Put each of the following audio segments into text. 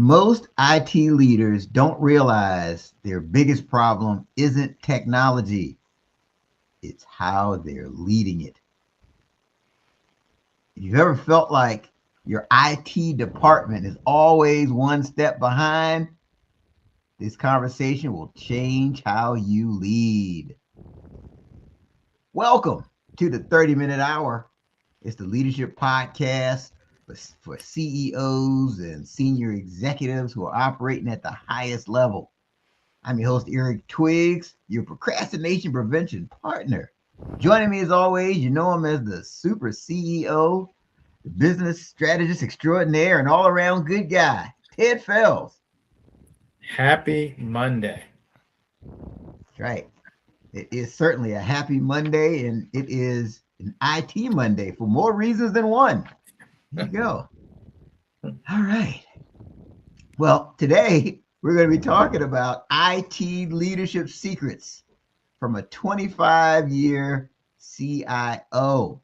Most IT leaders don't realize their biggest problem isn't technology, it's how they're leading it. If you've ever felt like your IT department is always one step behind, this conversation will change how you lead. Welcome to the 30-minute hour. It's the leadership podcast for CEOs and senior executives who are operating at the highest level. I'm your host, Eric Twiggs, your procrastination prevention partner. Joining me as always, you know him as the super CEO, the business strategist extraordinaire, and all-around good guy, Ted Fells. Happy Monday. That's right. It is certainly a happy Monday, and it is an IT Monday for more reasons than one. There you go. All right. Well, today we're going to be talking about IT leadership secrets from a 25-year CIO.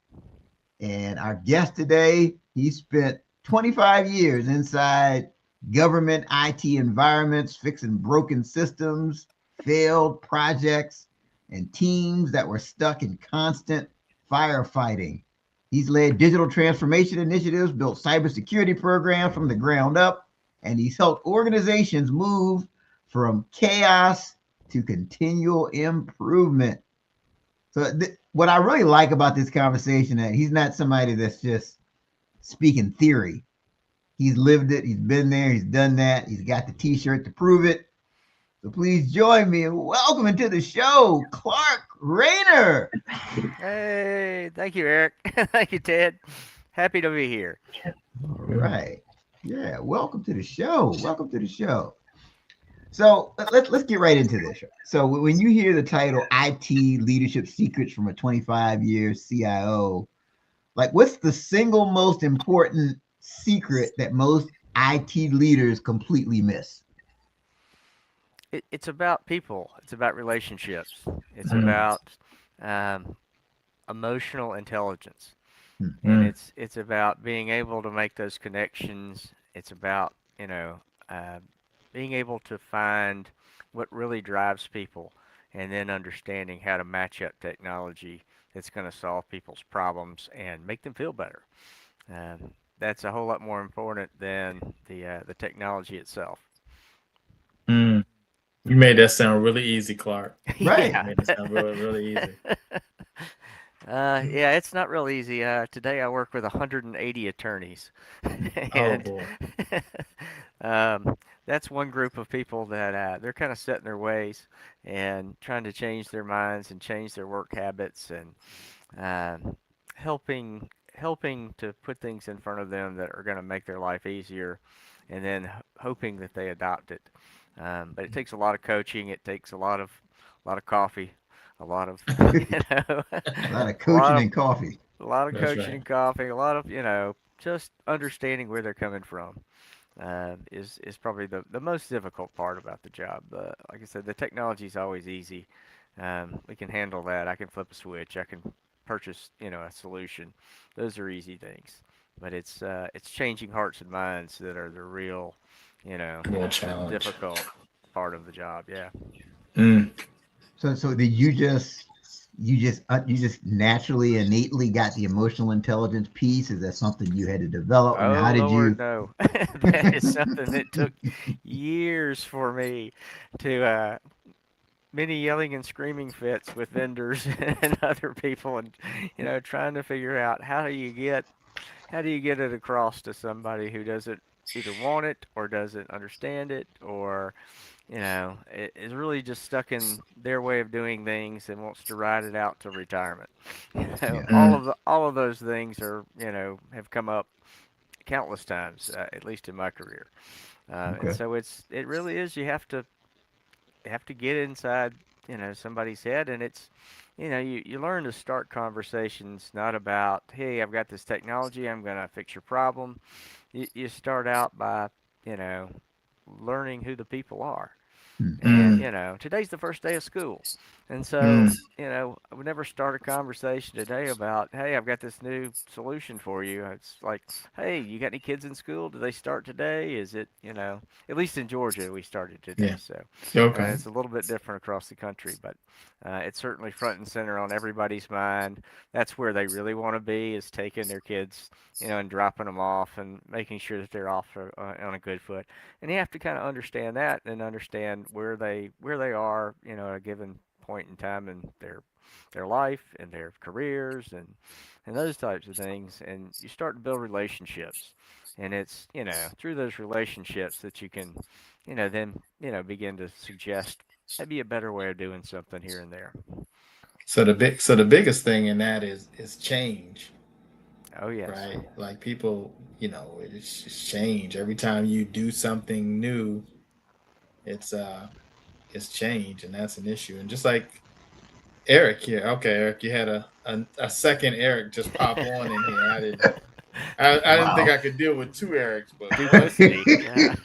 And our guest today, he spent 25 years inside government IT environments, fixing broken systems, failed projects, and teams that were stuck in constant firefighting. He's led digital transformation initiatives, built cybersecurity programs from the ground up, and he's helped organizations move from chaos to continual improvement. So what I really like about this conversation, that he's not somebody that's just speaking theory. He's lived it. He's been there. He's done that. He's got the T-shirt to prove it. So please join me and welcome into the show, Clark Rayner. Hey, thank you, Eric. Thank you, Ted. Happy to be here. All right. Yeah, welcome to the show. Welcome to the show. So let's get right into this. So when you hear the title IT Leadership Secrets from a 25-year CIO, like what's the single most important secret that most IT leaders completely miss? It's about people. It's about relationships. It's about um, emotional intelligence, and Hmm. it's about being able to make those connections. It's about uh, being able to find what really drives people, and then understanding how to match up technology that's going to solve people's problems and make them feel better. That's a whole lot more important than the technology itself. Mm. You made that sound really easy, Clark. Right. You Yeah. made it sound really, really easy. Yeah, it's not real easy. Today I work with 180 attorneys, Oh and boy. that's one group of people that they're kind of set in their ways and trying to change their minds and change their work habits and helping to put things in front of them that are going to make their life easier, and then hoping that they adopt it. But it takes a lot of coaching. It takes a lot of coffee, a lot of A lot of a lot coaching of and coffee. a lot of That's coaching right. and coffee, a lot of just understanding where they're coming from. Is probably the most difficult part about the job. Like I said, the technology is always easy. We can handle that. I can flip a switch. I can purchase a solution. Those are easy things. But it's changing hearts and minds that are the real, Real challenge. difficult part of the job. Yeah. Mm. So did you just naturally innately got the emotional intelligence piece? Is that something you had to develop, and Oh how did Lord, you? no. That is something that took years for me to many yelling and screaming fits with vendors and other people, and trying to figure out how do you get it across to somebody who doesn't either want it or doesn't understand it, or is really just stuck in their way of doing things and wants to ride it out to retirement. Yeah. All Mm. of those things are have come up countless times, at least in my career. And Okay. so it really is, you have to get inside somebody's head, and it's you learn to start conversations not about, hey, I've got this technology, I'm gonna fix your problem. You start out by you know learning who the people are. And Mm. today's the first day of school. And so, Mm. I would never start a conversation today about, hey, I've got this new solution for you. It's like, hey, you got any kids in school? Do they start today? Is it, at least in Georgia, we started today. Yeah. So Okay. it's a little bit different across the country, but it's certainly front and center on everybody's mind. That's where they really want to be, is taking their kids, and dropping them off and making sure that they're off on a good foot. And you have to kind of understand that and understand where they are, at a given point in time in their life and their careers and those types of things, and you start to build relationships, and it's through those relationships that you can then begin to suggest maybe a better way of doing something here and there. So the biggest thing in that is change, Oh yes. right? Like people, it's just change. Every time you do something new, it's uh it's change, and that's an issue. And just like Eric here, okay, Eric, you had a second Eric just pop on in here. I didn't think Wow. I could deal with two Erics, but boy, Duplicity. Yeah.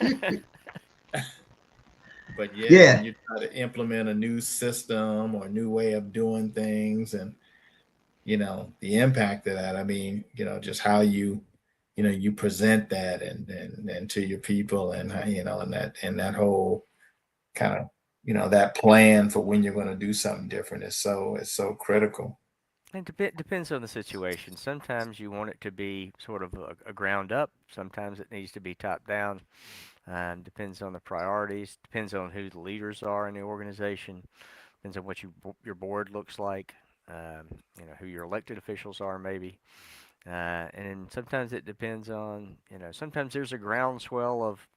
but yeah, when Yeah. you try to implement a new system or a new way of doing things, and the impact of that, I mean, just how you present that and to your people, and how, and that whole kind of that plan for when you're going to do something different is so critical. It depends on the situation. Sometimes you want it to be sort of a ground up. Sometimes it needs to be top down. Depends on the priorities. Depends on who the leaders are in the organization. Depends on what your board looks like. Who your elected officials are maybe. And then sometimes it depends on, sometimes there's a groundswell of,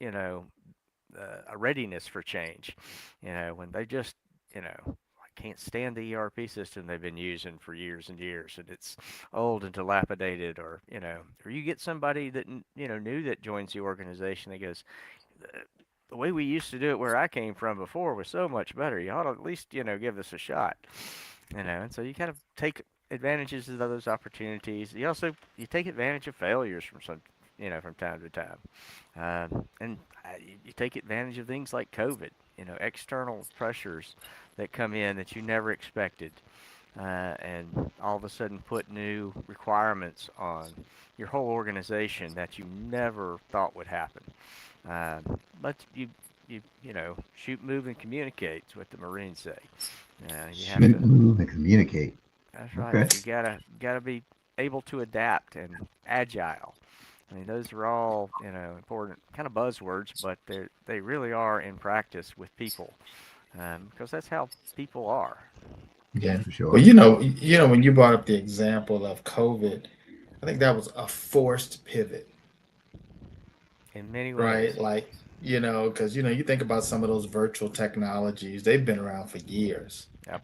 a readiness for change. When they just, I can't stand the ERP system they've been using for years and years, and it's old and dilapidated, or you get somebody that new that joins the organization that goes, the way we used to do it where I came from before was so much better. You ought to at least give this a shot. And so you kind of take advantages of those opportunities. You take advantage of failures from time to time, and you take advantage of things like COVID, external pressures that come in that you never expected, and all of a sudden put new requirements on your whole organization that you never thought would happen. But shoot, move, and communicate is what the Marines say. You have Shoot, to. move, and communicate. That's right. Okay. You gotta be able to adapt and agile. I mean, those are all important kind of buzzwords, but they really are in practice with people, because that's how people are. Yeah. For Well, sure. when you brought up the example of COVID, I think that was a forced pivot, In many right? ways. Like, because you think about some of those virtual technologies, they've been around for years. Yep.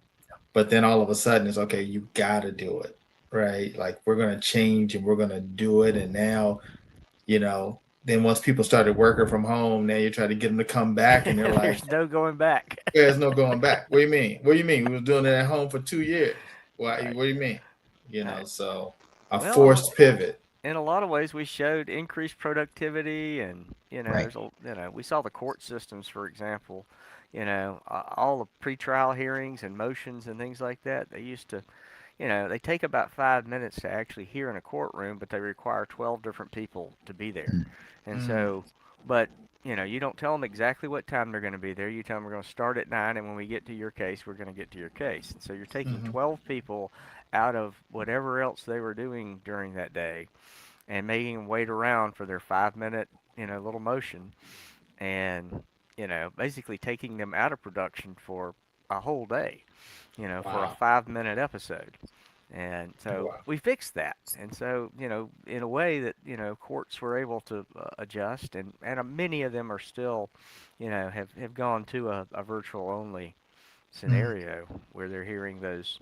But then all of a sudden it's okay, you got to do it, right? Like we're going to change and we're going to do it. And now, then once people started working from home, now you try to get them to come back and they're like, There's no going back. there's no going back. What do you mean? What do you mean? We was doing it at home for 2 years. Why? Right. What do you mean? Right. So a Well, forced pivot. in a lot of ways, we showed increased productivity, and Right. we saw the court systems, for example. All the pretrial hearings and motions and things like that. They used to, they take about 5 minutes to actually hear in a courtroom, but they require 12 different people to be there. And Mm, so, but you don't tell them exactly what time they're going to be there. You tell them we're going to start at 9, and when we get to your case, we're going to get to your case. And so you're taking mhm. 12 people out of whatever else they were doing during that day and making them wait around for their 5 minute, little motion, and basically taking them out of production for a whole day, for a Wow. 5 minute episode. And so Wow. we fixed that. And so, in a way that, courts were able to adjust, and many of them are still, have gone to a virtual only Mm, scenario where they're hearing those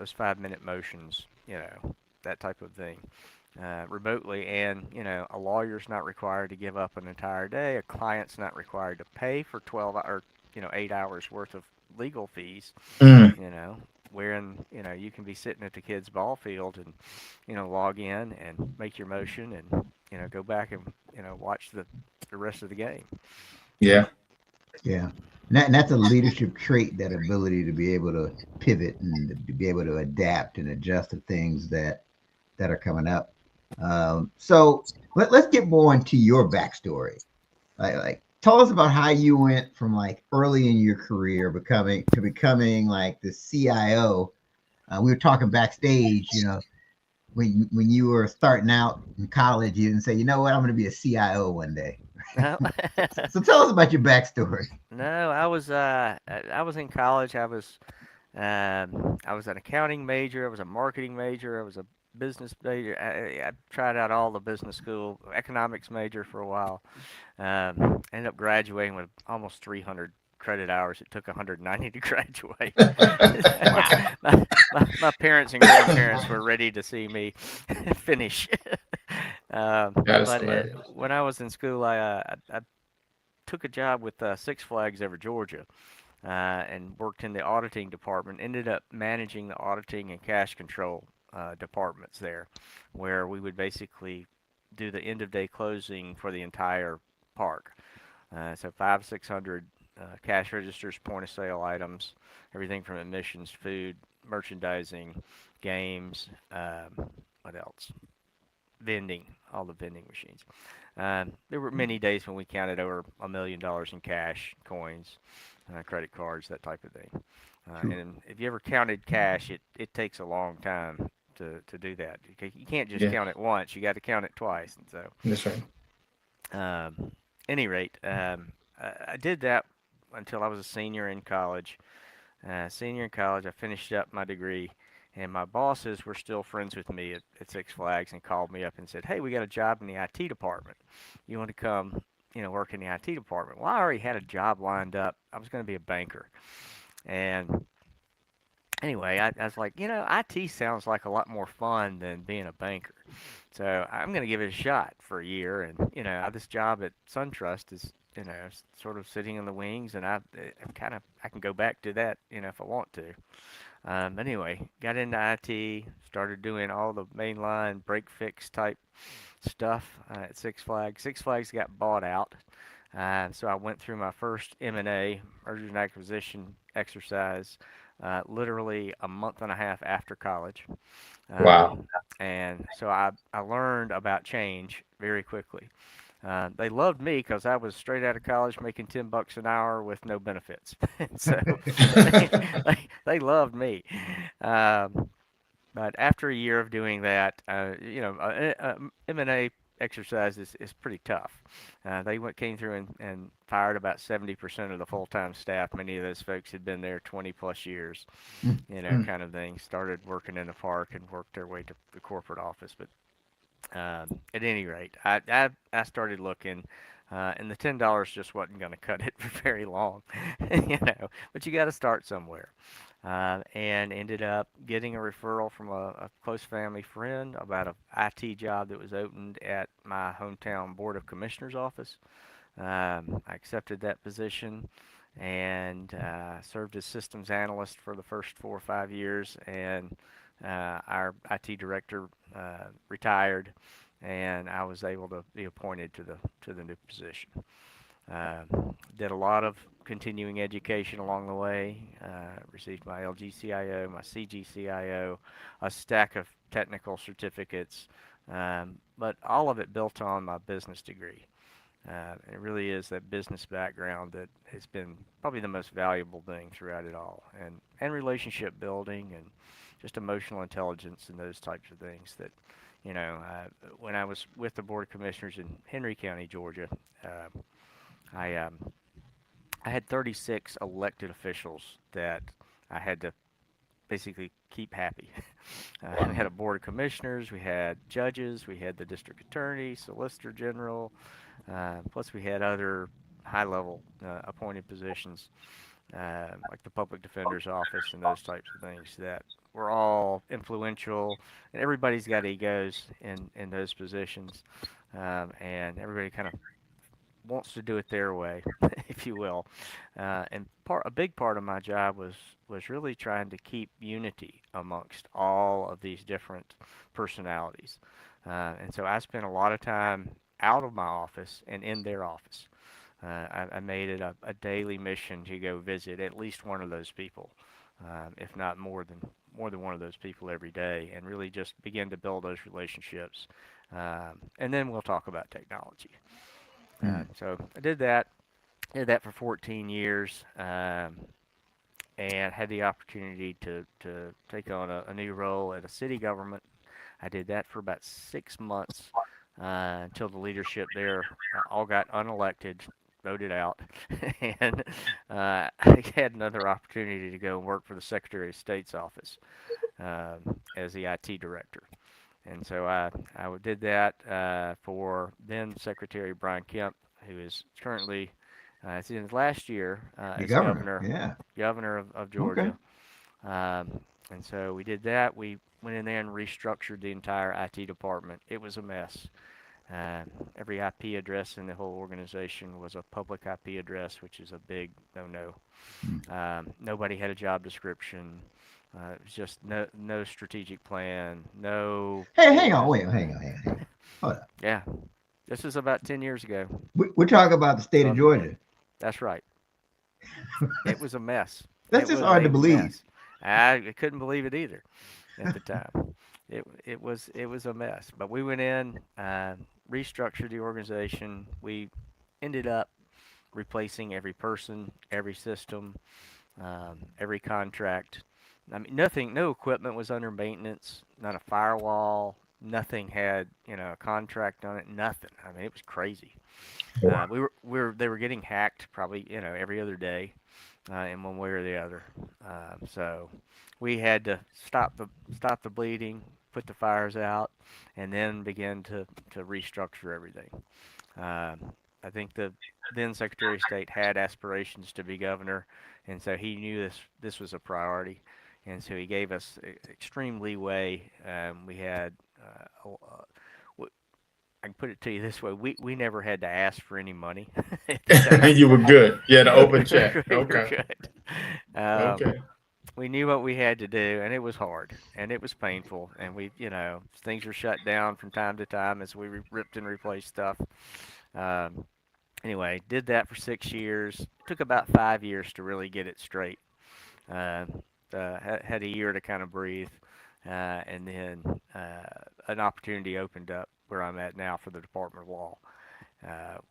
5 minute motions, that type of thing, remotely. And a lawyer's not required to give up an entire day. A client's not required to pay for 12 or 8 hours worth of legal fees. mm. You know, wherein you can be sitting at the kids' ball field and log in and make your motion and go back and watch the rest of the game. Yeah. Yeah. And that's a leadership trait, that ability to be able to pivot and to be able to adapt and adjust to things that are coming up. So let's get more into your backstory. Like tell us about how you went from like early in your career becoming like the CIO. We were talking backstage, when you were starting out in college, you didn't say, you know what, I'm going to be a CIO one day. No, So tell us about your backstory. no, I was in college. I was an accounting major. I was a marketing major. I was a business major. I tried out all the business school, economics major for a while. Ended up graduating with almost 300 credit hours. It took 190 to graduate. Wow. My parents and grandparents were ready to see me finish. That is But hilarious. when I was in school, I took a job with Six Flags over Georgia and worked in the auditing department. Ended up managing the auditing and cash control departments there, where we would basically do the end of day closing for the entire park. So 600 cash registers, point of sale items, everything from admissions, food, merchandising, games. What else? Vending, all the vending machines. There were many days when we counted over $1 million in cash, coins, credit cards, that type of thing. And if you ever counted cash, it takes a long time to do that. You can't just Yeah, count it once; you got to count it twice. And so, that's right. um, any rate, I did that until I was a senior in college. Senior in college, I finished up my degree, and my bosses were still friends with me at Six Flags and called me up and said, "Hey, we got a job in the IT department. You want to come, work in the IT department?" Well, I already had a job lined up. I was going to be a banker, and anyway, I was like, IT sounds like a lot more fun than being a banker. So I'm going to give it a shot for a year. And, this job at SunTrust is, sort of sitting in the wings. And I can go back to that, if I want to. Anyway, got into IT, started doing all the mainline break fix type stuff at Six Flags. Six Flags got bought out. So I went through my first M&A, merger and acquisition exercise, literally a month and a half after college. Wow. And so I learned about change very quickly. They loved me because I was straight out of college making $10 an hour with no benefits. So they, they loved me. Um, but after a year of doing that, M&A exercise is pretty tough. Came through and fired about 70% of the full-time staff. Many of those folks had been there 20 plus years, Mm. kind of thing. Started working in the park and worked their way to the corporate office. But at any rate, I started looking, and the $10 just wasn't going to cut it for very long, But you got to start somewhere, and ended up getting a referral from a close family friend about a IT job that was opened at my hometown board of commissioners office. I accepted that position and served as systems analyst for the first 4 or 5 years. And our IT director retired, and I was able to be appointed to the new position. Uh, did a lot of continuing education along the way. Received my LGCIO, my CGCIO, a stack of technical certificates, but all of it built on my business degree. It really is that business background that has been probably the most valuable thing throughout it all, and relationship building and just emotional intelligence and those types of things that, when I was with the Board of Commissioners in Henry County, Georgia, I I had 36 elected officials that I had to basically keep happy. We Wow. had a board of commissioners, we had judges, we had the district attorney, solicitor general, plus we had other high-level appointed positions, like the public defender's office and those types of things that were all influential. And everybody's got egos in those positions, and everybody kind of wants to do it their way, if you will. And a big part of my job was really trying to keep unity amongst all of these different personalities. And so I spent a lot of time out of my office and in their office. I made it a daily mission to go visit at least one of those people, if not more than one of those people every day, and really just begin to build those relationships. And then we'll talk about technology. So I did that for 14 years, and had the opportunity to take on a new role at a city government. I did that for about 6 months until the leadership there all got unelected, voted out, and I had another opportunity to go and work for the Secretary of State's office as the IT director. And so I did that for then Secretary Brian Kemp, who is currently, it's in his last year The as governor. governor, Yeah. governor of Okay. Georgia. And so we did that. We went in there and restructured the entire IT department. It was a mess. Uh, every IP address in the whole organization was a public IP address, which is a big no-no. Nobody had a job description. It was just no strategic plan, no Hey, hang on. organization. Wait. Hang on. Hold up. Yeah, this was about 10 years ago. We're talking about the state of So Georgia. that's right. It was a mess. That's It just was hard to a believe. mess. I couldn't believe it either at the time. It was a mess. But we went in, restructured the organization. We ended up replacing every person, every system, every contract. I mean, nothing, no equipment was under maintenance, not a firewall, nothing had, a contract on it, nothing. I mean, it was crazy. They were getting hacked probably, every other day, in one way or the other. So we had to stop the bleeding, put the fires out, and then begin to restructure everything. I think the then Secretary of State had aspirations to be governor, and so he knew this was a priority, and so he gave us extreme leeway. We had, I can put it to you this way: we never had to ask for any money at the time. You were good. You had an open check. We were Okay. good. Okay. We knew what we had to do, and it was hard, and it was painful, and things were shut down from time to time as we ripped and replaced stuff. Um, anyway, did that for 6 years. Took about 5 years to really get it straight. Uh, had a year to kind of breathe, and then an opportunity opened up where I'm at now for the Department of Law,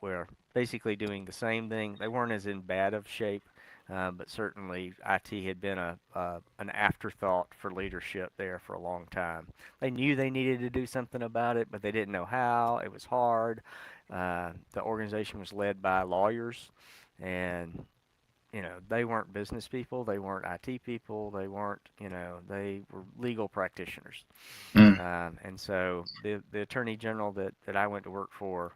where basically doing the same thing. They weren't as in bad of shape, but certainly IT had been an afterthought for leadership there for a long time. They knew they needed to do something about it, but they didn't know how. It was hard. The organization was led by lawyers, and they weren't business people, they weren't IT people, they were legal practitioners. Mm. And so the attorney general that I went to work for,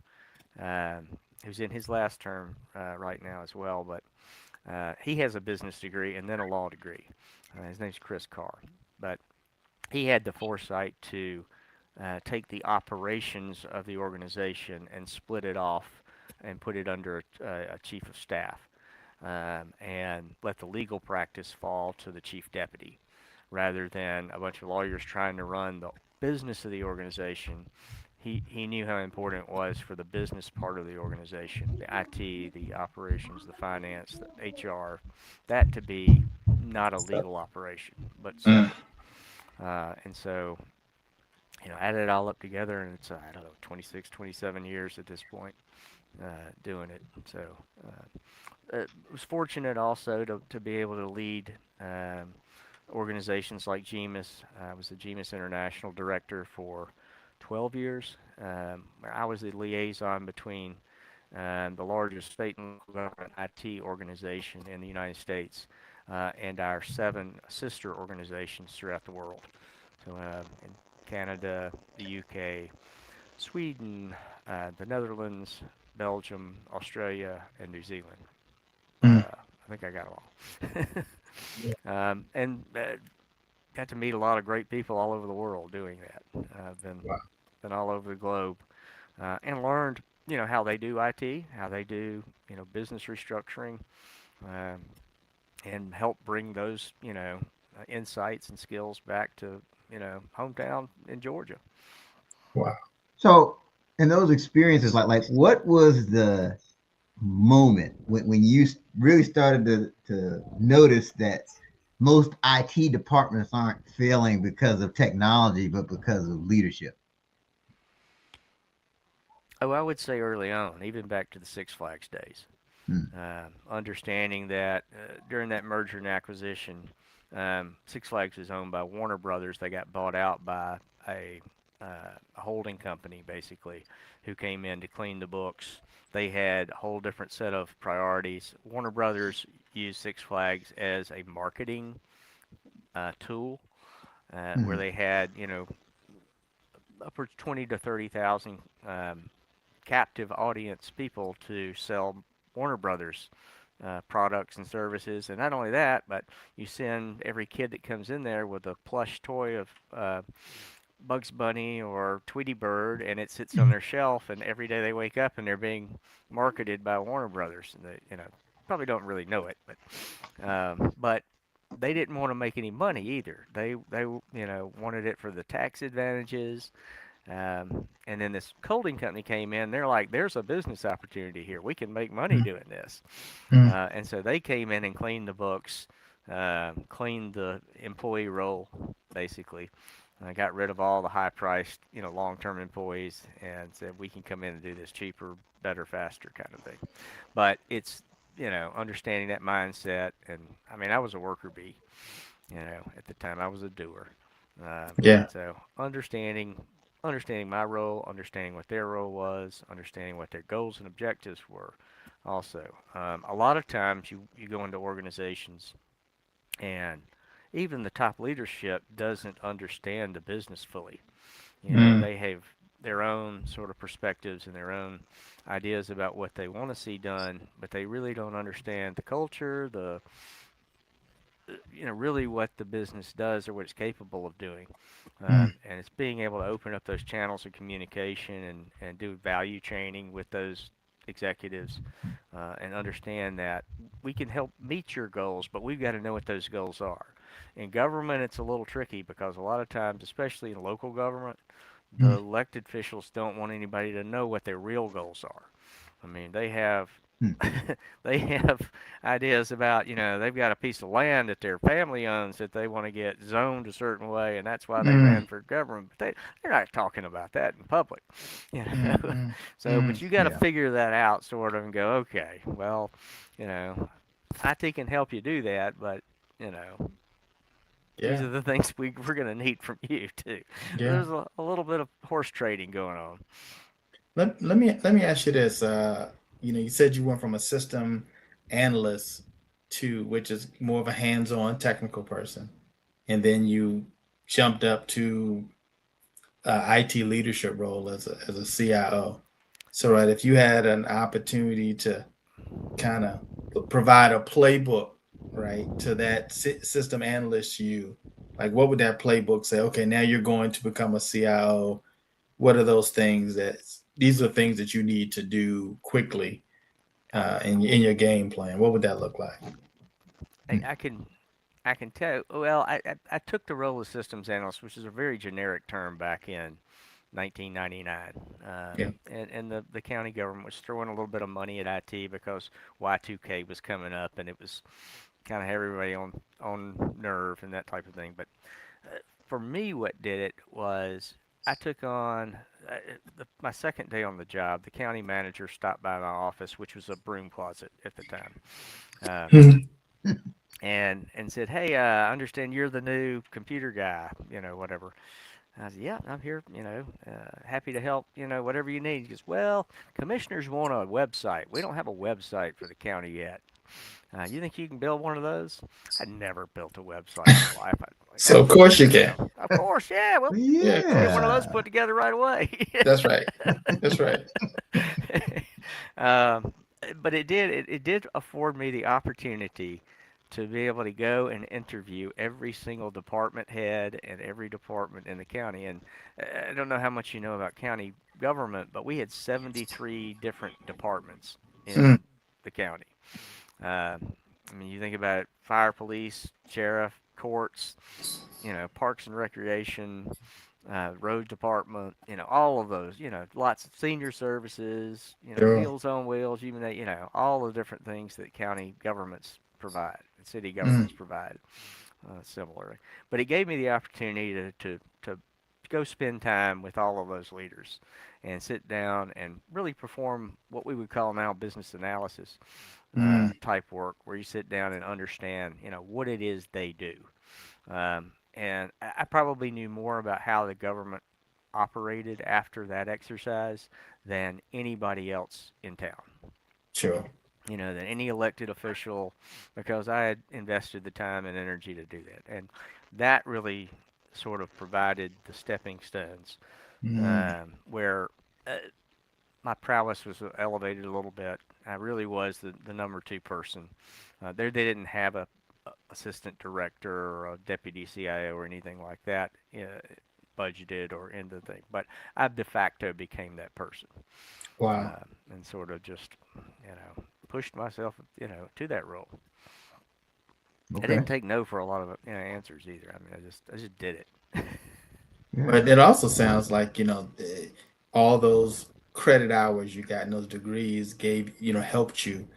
who's in his last term right now as well, but he has a business degree and then a law degree. His name's Chris Carr, but he had the foresight to take the operations of the organization and split it off and put it under a chief of staff, and let the legal practice fall to the chief deputy, rather than a bunch of lawyers trying to run the business of the organization. He knew how important it was for the business part of the organization, the IT, the operations, the finance, the HR, that to be not a legal operation, but Mm. separate. And so, add it all up together, and it's, I don't know, 26, 27 years at this point doing it. So, was fortunate also to be able to lead organizations like GEMIS. I was the GEMIS International Director for 12 years. I was the liaison between the largest state and local government IT organization in the United States and our 7 sister organizations throughout the world. So in Canada, the UK, Sweden, the Netherlands, Belgium, Australia, and New Zealand. Mm. I think I got them all. And got to meet a lot of great people all over the world doing that. I've been all over the globe and learned, how they do IT, how they do, business restructuring, um, and help bring those, insights and skills back to, hometown in Georgia. Wow. So, in those experiences, like what was the moment when you really started to notice that most IT departments aren't failing because of technology, but because of leadership? Oh, I would say early on, even back to the Six Flags days. Hmm. Understanding that during that merger and acquisition, Six Flags was owned by Warner Brothers. They got bought out by a holding company, basically, who came in to clean the books. They had a whole different set of priorities. Warner Brothers used Six Flags as a marketing tool, where Hmm. they had, upwards 20 to 30,000 captive audience people to sell Warner Brothers products and services. And not only that, but you send every kid that comes in there with a plush toy of Bugs Bunny or Tweety Bird, and it sits on their shelf. And every day they wake up and they're being marketed by Warner Brothers. And they, probably don't really know it, but they didn't want to make any money either. They wanted it for the tax advantages. And then this holding company came in. They're like, "There's a business opportunity here. We can make money doing this." Mm, And so they came in and cleaned the books, cleaned the employee roll, basically. Got rid of all the high-priced, long-term employees, and said we can come in and do this cheaper, better, faster kind of thing. But it's understanding that mindset, and I mean, I was a worker bee. At the time, I was a doer. yeah. And so understanding my role, understanding what their role was, understanding what their goals and objectives were. Also, a lot of times you go into organizations and even the top leadership doesn't understand the business fully. Mm, They have their own sort of perspectives and their own ideas about what they want to see done, but they really don't understand the culture, the really what the business does or what it's capable of doing. mm, And it's being able to open up those channels of communication and do value training with those executives and understand that we can help meet your goals, but we've got to know what those goals are. In government, it's a little tricky because a lot of times, especially in local government, the mm, elected officials don't want anybody to know what their real goals are. I mean, they have Hmm. they have ideas about, they've got a piece of land that their family owns that they want to get zoned a certain way, and that's why they mm, ran for government. But they're not talking about that in public, you mm, know. mm, So, mm. but you got to Yeah. figure that out sort of and go, okay, well, you know, IT can help you do that, but you know, these Yeah, are the things we're going to need from you too. yeah. There's a little bit of horse trading going on. Let me ask you this. You said you went from a system analyst to which is more of a hands-on technical person, and then you jumped up to IT leadership role as a CIO. So, right, if you had an opportunity to kind of provide a playbook, right, to that system analyst, like, what would that playbook say? Okay, now you're going to become a CIO. What are those things that these are things that you need to do quickly in your game plan? What would that look like? I, I can I can tell. Well, I took the role of systems analyst, which is a very generic term back in 1999. Yeah. And the county government was throwing a little bit of money at IT because Y2K was coming up, and it was kind of everybody on nerve and that type of thing. But for me, what did it was I took on my second day on the job. The county manager stopped by my office, which was a broom closet at the time. Um, Mm, and said, "Hey, I understand you're the new computer guy, whatever." I said, "Yeah, I'm here, happy to help, whatever you need." He goes, "Well, commissioners want a website. We don't have a website for the county yet. You think you can build one of those?" I'd never built a website in my life. I'm like, so of course you can. Of course, yeah. Well, Yeah, of we'll get course. one of those Yeah. put together right away. That's right. That's right. um, but it did afford me the opportunity to be able to go and interview every single department head and every department in the county. And I don't know how much you know about county government, but we had 73 different departments Mm, in the county. I mean, you think about it, fire, police, sheriff, courts, parks and recreation, road department, all of those, lots of senior services, Sure. Meals on Wheels, even that, all the different things that county governments provide, and city Mm. governments provide similarly. But it gave me the opportunity to go spend time with all of those leaders and sit down and really perform what we would call now business analysis Mm. type work, where you sit down and understand, what it is they do. And I probably knew more about how the government operated after that exercise than anybody else in town, Sure. than any elected official, because I had invested the time and energy to do that. And that really sort of provided the stepping stones Mm. where uh, my prowess was elevated a little bit. I really was the number two person. There, they didn't have a assistant director or a deputy CIO or anything like that budgeted or in the thing, but I de facto became that person, Wow. and sort of just pushed myself to that role. I Okay. didn't take no for a lot of answers either. I mean, I just did it. Yeah. But it also sounds like, all those credit hours you got and those degrees gave, helped you,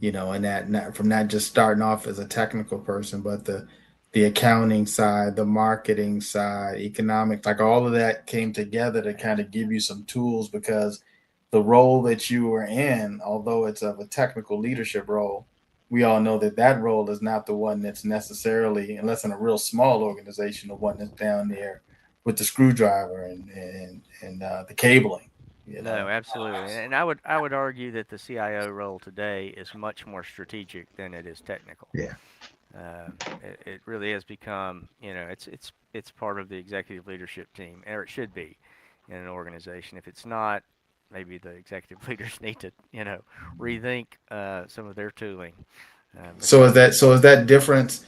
and that not from not just starting off as a technical person, but the accounting side, the marketing side, economics, like all of that came together to kind of give you some tools because the role that you were in, although it's of a technical leadership role, we all know that that role is not the one that's necessarily, unless in a real small organization, the one that's down there with the screwdriver and the cabling, you No, know. absolutely, and I would argue that the CIO role today is much more strategic than it is technical. Yeah. It really has become, it's part of the executive leadership team, or it should be in an organization. If it's not, maybe the executive leaders need to, rethink some of their tooling, So is because that so is that difference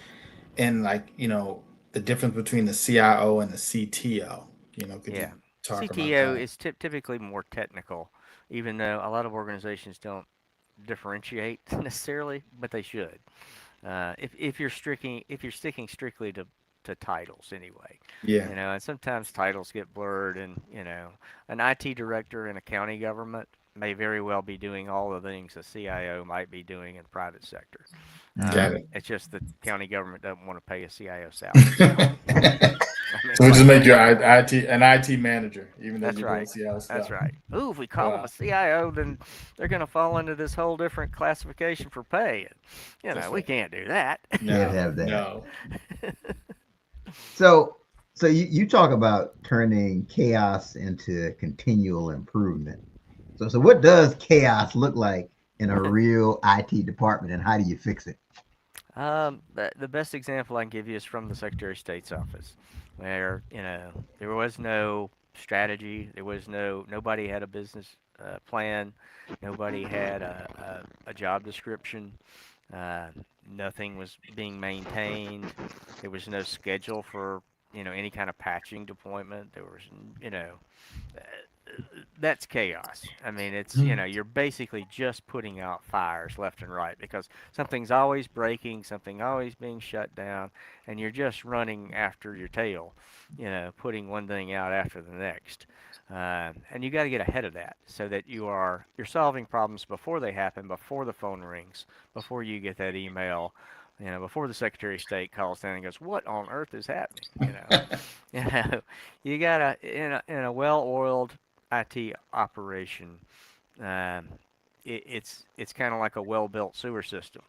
in, like, the difference between the CIO and the CTO? Could you yeah, talk about CTO that? is typically more technical, even though a lot of organizations don't differentiate necessarily, but they should. If you're sticking strictly to titles anyway, Yeah. and sometimes titles get blurred, and an IT director in a county government may very well be doing all the things a CIO might be doing in private sector. Got it. It's just the county government doesn't want to pay a CIO salary. I mean, So we just like, make you an IT manager, even though that's you're doing right. CIO That's stuff. right. Ooh, if we call them Wow. a CIO, then they're going to fall into this whole different classification for pay. And, That's we right. can't do that. Can't No, have that. no. So, so you talk about turning chaos into continual improvement. So what does chaos look like in a real IT department, and how do you fix it? The best example I can give you is from the Secretary of State's office, where there was no strategy, nobody had a business plan, nobody had a job description, uh, nothing was being maintained, there was no schedule for any kind of patching deployment. There was uh, that's chaos. I mean, it's Mhm. you're basically just putting out fires left and right because something's always breaking, something always being shut down, and you're just running after your tail, putting one thing out after the next. And you got to get ahead of that so that you're solving problems before they happen, before the phone rings, before you get that email, before the Secretary of State calls down and goes, "What on earth is happening?" You know, you gotta in a well-oiled IT operation. Um, it's kind of like a well-built sewer system.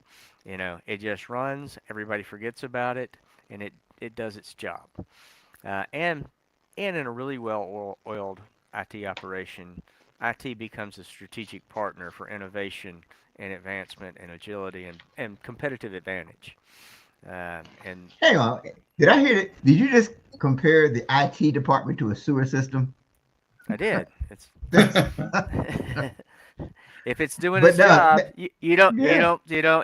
It just runs. Everybody forgets about it, and it does its job. And in a really well-oiled IT operation, IT becomes a strategic partner for innovation and advancement and agility and competitive advantage. And Hang on, did I hear it? Did you just compare the IT department to a sewer system? I did. It's That's, if it's doing but its no, job, yeah,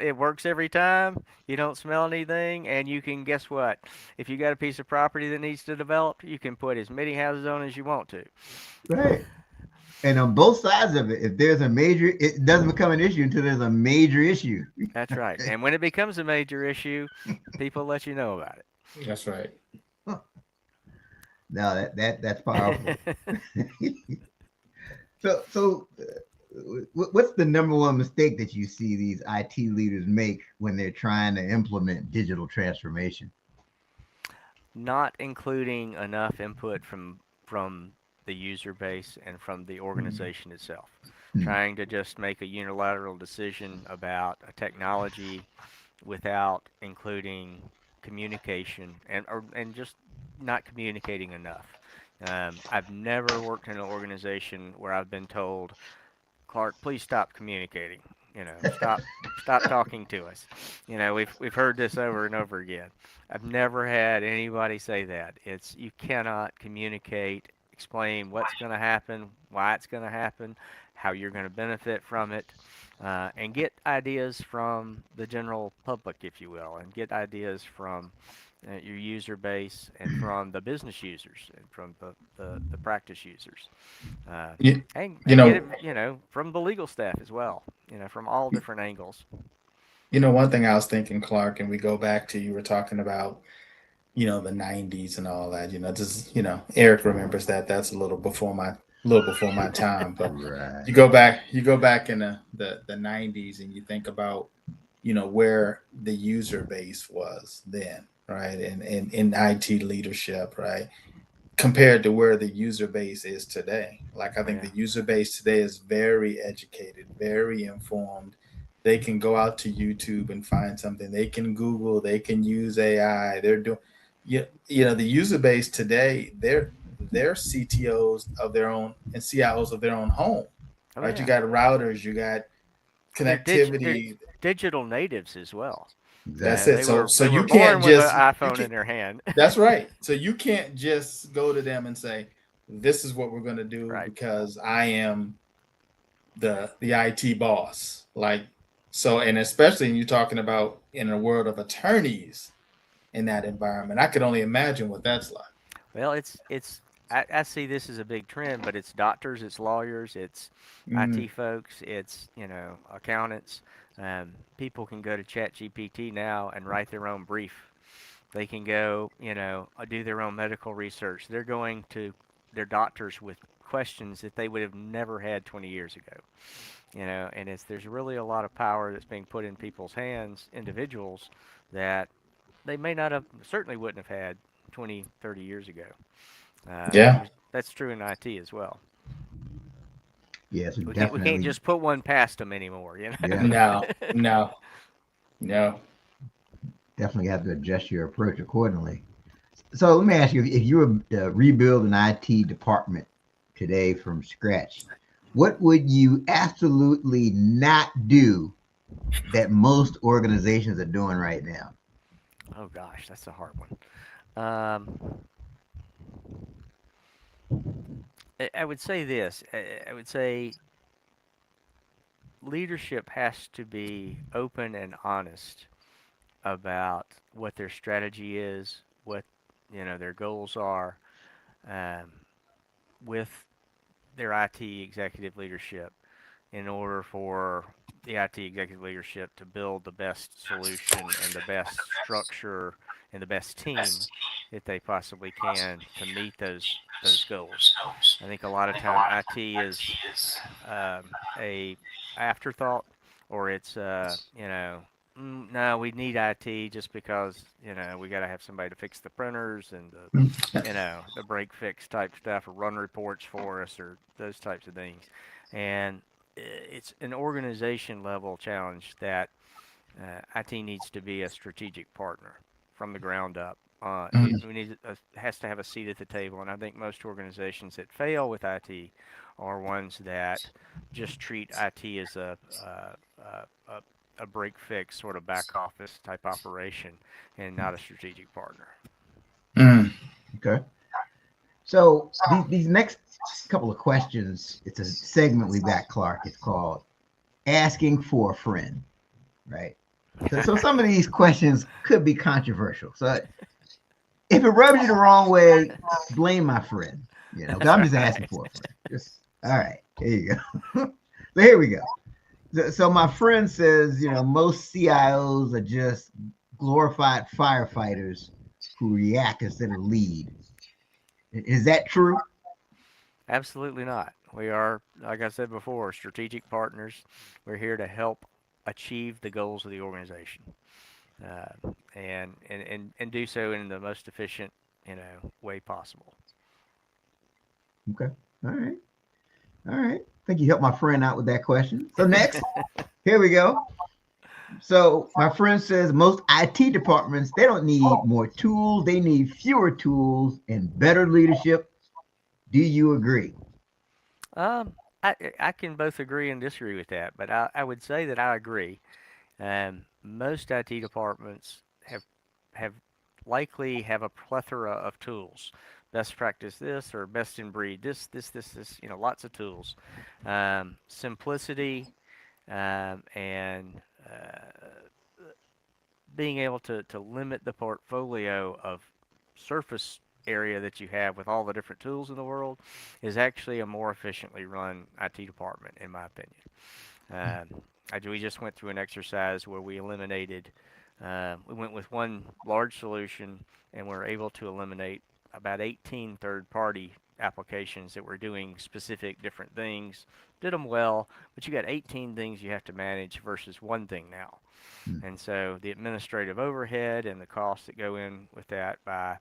it works every time. You don't smell anything, and you can guess what? If you got a piece of property that needs to develop, you can put as many houses on as you want to. right. And on both sides of it, if there's a major, it doesn't become an issue until there's a major issue. That's right. And when it becomes a major issue, people let you know about it. That's right. No, that's powerful. What's the number one mistake that you see these IT leaders make when they're trying to implement digital transformation? Not including enough input from the user base and from the organization itself. Hmm. Trying to just make a unilateral decision about a technology without including communication and just not communicating enough. I've never worked in an organization where I've been told, Clark, please stop communicating. Stop talking to us. We've heard this over and over again. I've never had anybody say that. It's you cannot communicate, explain what's going to happen, why it's going to happen, how you're going to benefit from it, and get ideas from the general public, if you will, and get ideas from your user base and from the business users and from the practice users. Uh, you, you and get know, it, from the legal staff as well, from all different angles. one thing I was thinking, Clark, and we go back to, you were talking about, the 90s and all that, just, Eric remembers that. That's a little before my time. But Right. you go back in the 90s and you think about, where the user base was then, right? And in IT leadership, right? Compared to where the user base is today. Like, I think Yeah. the user base today is very educated, very informed. They can go out to YouTube and find something. They can Google, they can use AI. They're doing, the user base today, they're CTOs of their own and CIOs of their own home, Oh right? You yeah. got routers, you got They're connectivity. digital natives as well. That's Exactly. it. They So were so they were you can't born with an just you iPhone can in their hand. That's right. So you can't just go to them and say, "This is what we're going to do Right. because I am the IT boss." Like, so, and especially when you're talking about in a world of attorneys in that environment, I could only imagine what that's like. Well, it's I see this as a big trend, but it's doctors, it's lawyers, it's Mm, IT folks, it's accountants. People can go to ChatGPT now and write their own brief. They can go, do their own medical research. They're going to their doctors with questions that they would have never had 20 years ago. And there's really a lot of power that's being put in people's hands, individuals that they may not have, certainly wouldn't have had 20, 30 years ago. yeah. That's true in IT as well. Yes, We can't definitely. just put one past them anymore. Yeah, No, no, no. definitely have to adjust your approach accordingly. So let me ask you: if you were to rebuild an IT department today from scratch, what would you absolutely not do that most organizations are doing right now? Oh gosh, that's a hard one. Um, I would say this. I would say leadership has to be open and honest about what their strategy is, what their goals are, um, with their IT executive leadership in order for the IT executive leadership to build the best solution and the best structure and the best team that they possibly can to meet those goals. I think a lot of time IT is a afterthought, or it's no, we need IT just because we got to have somebody to fix the printers and the break fix type stuff, or run reports for us, or those types of things. And it's an organization level challenge that IT needs to be a strategic partner from the ground up. We need has to have a seat at the table, and I think most organizations that fail with IT are ones that just treat IT as a break fix sort of back office type operation and not a strategic partner. Mm, Okay. So these next couple of questions, it's a segment we've got, Clark. It's called Asking for a Friend, right? So some of these questions could be controversial. So if it rubs you the wrong way, blame my friend. Because I'm just asking Right. for a friend. Just all right. Here you go. So here we go. So my friend says, most CIOs are just glorified firefighters who react instead of lead. Is that true? Absolutely not. We are, like I said before, strategic partners. We're here to help achieve the goals of the organization, and do so in the most efficient, way possible. Okay. All right. All right. I think you helped my friend out with that question. So next, here we go. So my friend says most IT departments, they don't need more tools, they need fewer tools and better leadership. Do you agree? Um, I can both agree and disagree with that, but I would say that I agree. Most IT departments have likely have a plethora of tools. Best practice this or best in breed this. Lots of tools. Simplicity, and being able to limit the portfolio of surface area that you have with all the different tools in the world is actually a more efficiently run IT department, in my opinion. We just went through an exercise where we went with one large solution and we're able to eliminate about 18 third-party applications that were doing specific different things. Did them well, but you got 18 things you have to manage versus one thing now. Hmm. And so the administrative overhead and the costs that go in with that by,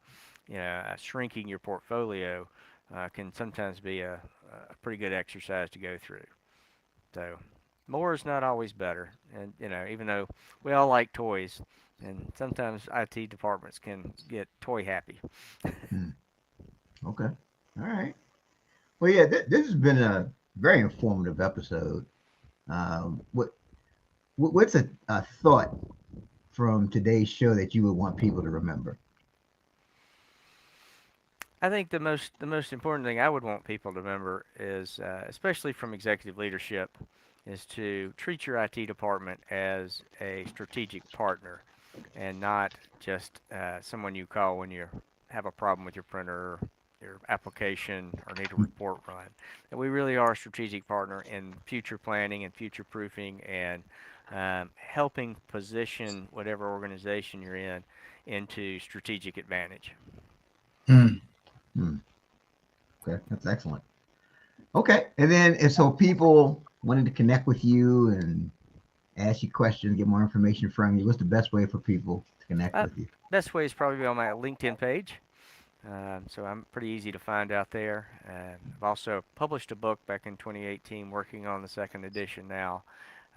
shrinking your portfolio can sometimes be a pretty good exercise to go through. So more is not always better. And, even though we all like toys, and sometimes IT departments can get toy happy. Hmm. Okay. All right. Well, yeah, this has been a very informative episode. What what's a thought from today's show that you would want people to remember? I think the most important thing I would want people to remember is, especially from executive leadership, is to treat your IT department as a strategic partner, and not just someone you call when you have a problem with your printer, or your application, or need a report run. That we really are a strategic partner in future planning and future proofing, and helping position whatever organization you're in into strategic advantage. Hmm. Hmm. Okay, that's excellent. Okay, and then if so people wanted to connect with you and ask you questions, get more information from you, what's the best way for people to connect Uh, with you? Best way is probably on my LinkedIn page. So I'm pretty easy to find out there. I've also published a book back in 2018, working on the second edition now.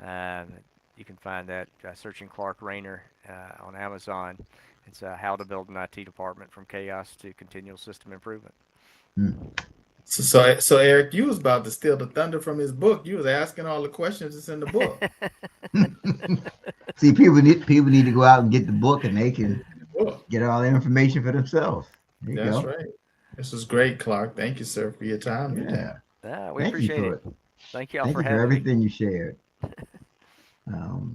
Um, you can find that searching Clark Rayner on Amazon. It's How to Build an IT Department from Chaos to Continual System Improvement. Hmm. So Eric, you was about to steal the thunder from his book. You was asking all the questions that's in the book. See, people need to go out and get the book, and they can Book. get all the information for themselves. There you That's go. right. This was great, Clark. Thank you, sir, for your time today. Yeah. We Thank you appreciate for it. it. Thank you all Thank for you for having me. everything you shared.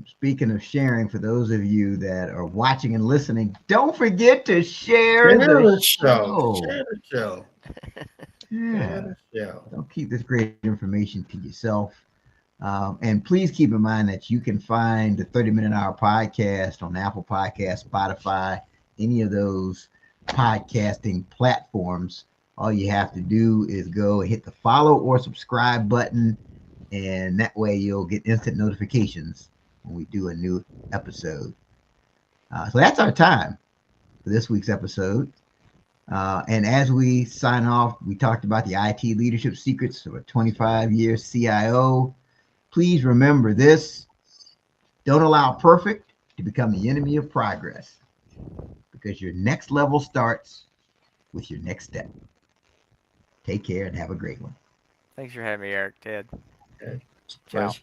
Speaking of sharing, for those of you that are watching and listening, don't forget to share Share the the show. show. Share the show. Share Yeah. the show. Don't keep this great information to yourself. And please keep in mind that you can find the 30-minute hour podcast on Apple Podcasts, Spotify, any of those podcasting platforms. All you have to do is go and hit the follow or subscribe button, and that way you'll get instant notifications when we do a new episode. So that's our time for this week's episode. And as we sign off, we talked about the IT leadership secrets of a 25-year CIO. Please remember this: don't allow perfect to become the enemy of progress, because your next level starts with your next step. Take care and have a great one. Thanks for having me, Eric. Ted. Okay. Ciao. Pleasure.